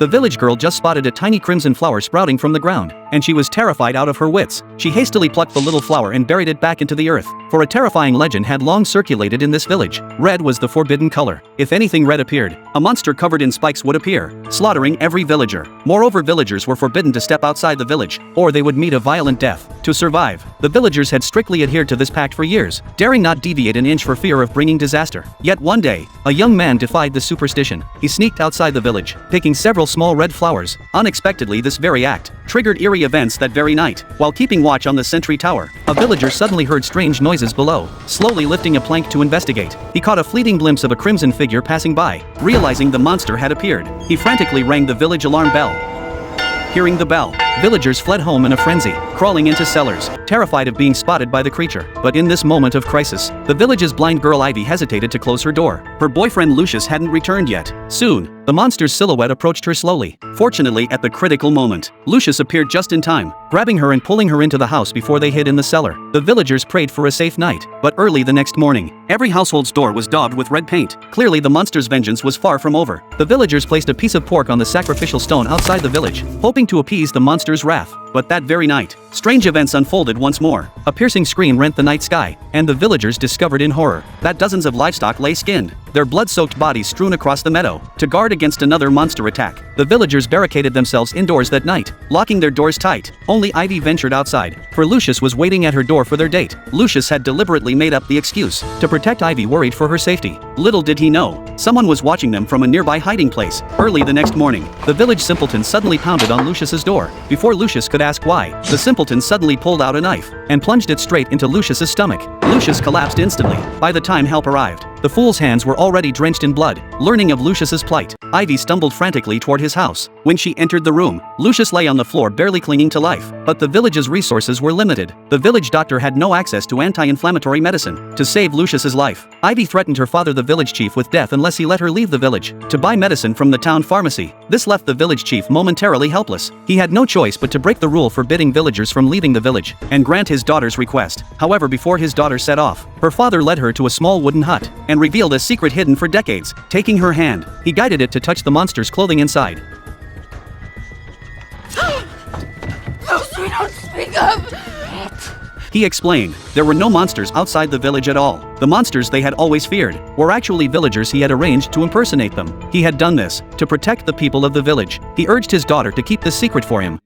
The village girl just spotted a tiny crimson flower sprouting from the ground, and she was terrified out of her wits. She hastily plucked the little flower and buried it back into the earth. For a terrifying legend had long circulated in this village. Red was the forbidden color. If anything red appeared, a monster covered in spikes would appear, slaughtering every villager. Moreover, villagers were forbidden to step outside the village, or they would meet a violent death. To survive, the villagers had strictly adhered to this pact for years, daring not deviate an inch for fear of bringing disaster. Yet one day, a young man defied the superstition. He sneaked outside the village, picking several small red flowers. Unexpectedly, this very act triggered eerie events that very night. While keeping watch on the sentry tower, a villager suddenly heard strange noises below. Slowly lifting a plank to investigate, he caught a fleeting glimpse of a crimson figure passing by. Realizing the monster had appeared, he frantically rang the village alarm bell. Hearing the bell, villagers fled home in a frenzy, crawling into cellars, terrified of being spotted by the creature. But in this moment of crisis, the village's blind girl Ivy hesitated to close her door. Her boyfriend Lucius hadn't returned yet. Soon, the monster's silhouette approached her slowly. Fortunately, at the critical moment, Lucius appeared just in time, grabbing her and pulling her into the house before they hid in the cellar. The villagers prayed for a safe night, but early the next morning, every household's door was daubed with red paint. Clearly, the monster's vengeance was far from over. The villagers placed a piece of pork on the sacrificial stone outside the village, hoping to appease the monster's wrath. But that very night, strange events unfolded once more. A piercing scream rent the night sky, and the villagers discovered in horror that dozens of livestock lay skinned, their blood-soaked bodies strewn across the meadow. To guard against another monster attack, the villagers barricaded themselves indoors that night, locking their doors tight. Only Ivy ventured outside, for Lucius was waiting at her door for their date. Lucius had deliberately made up the excuse to protect Ivy, worried for her safety. Little did he know, someone was watching them from a nearby hiding place. Early the next morning, the village simpleton suddenly pounded on Lucius's door. Before Lucius could ask why, the simpleton suddenly pulled out a knife and plunged it straight into Lucius's stomach. Lucius collapsed instantly. By the time help arrived, the fool's hands were already drenched in blood. Learning of Lucius's plight, Ivy stumbled frantically toward his house. When she entered the room, Lucius lay on the floor barely clinging to life. But the village's resources were limited. The village doctor had no access to anti-inflammatory medicine. To save Lucius's life, Ivy threatened her father, the village chief, with death unless he let her leave the village to buy medicine from the town pharmacy. This left the village chief momentarily helpless. He had no choice but to break the rule forbidding villagers from leaving the village and grant his daughter's request. However, before his daughter set off, her father led her to a small wooden hut and revealed a secret hidden for decades. Taking her hand, he guided it to touch the monster's clothing inside. Those we don't speak of! He explained, there were no monsters outside the village at all. The monsters they had always feared were actually villagers he had arranged to impersonate them. He had done this to protect the people of the village. He urged his daughter to keep this secret for him,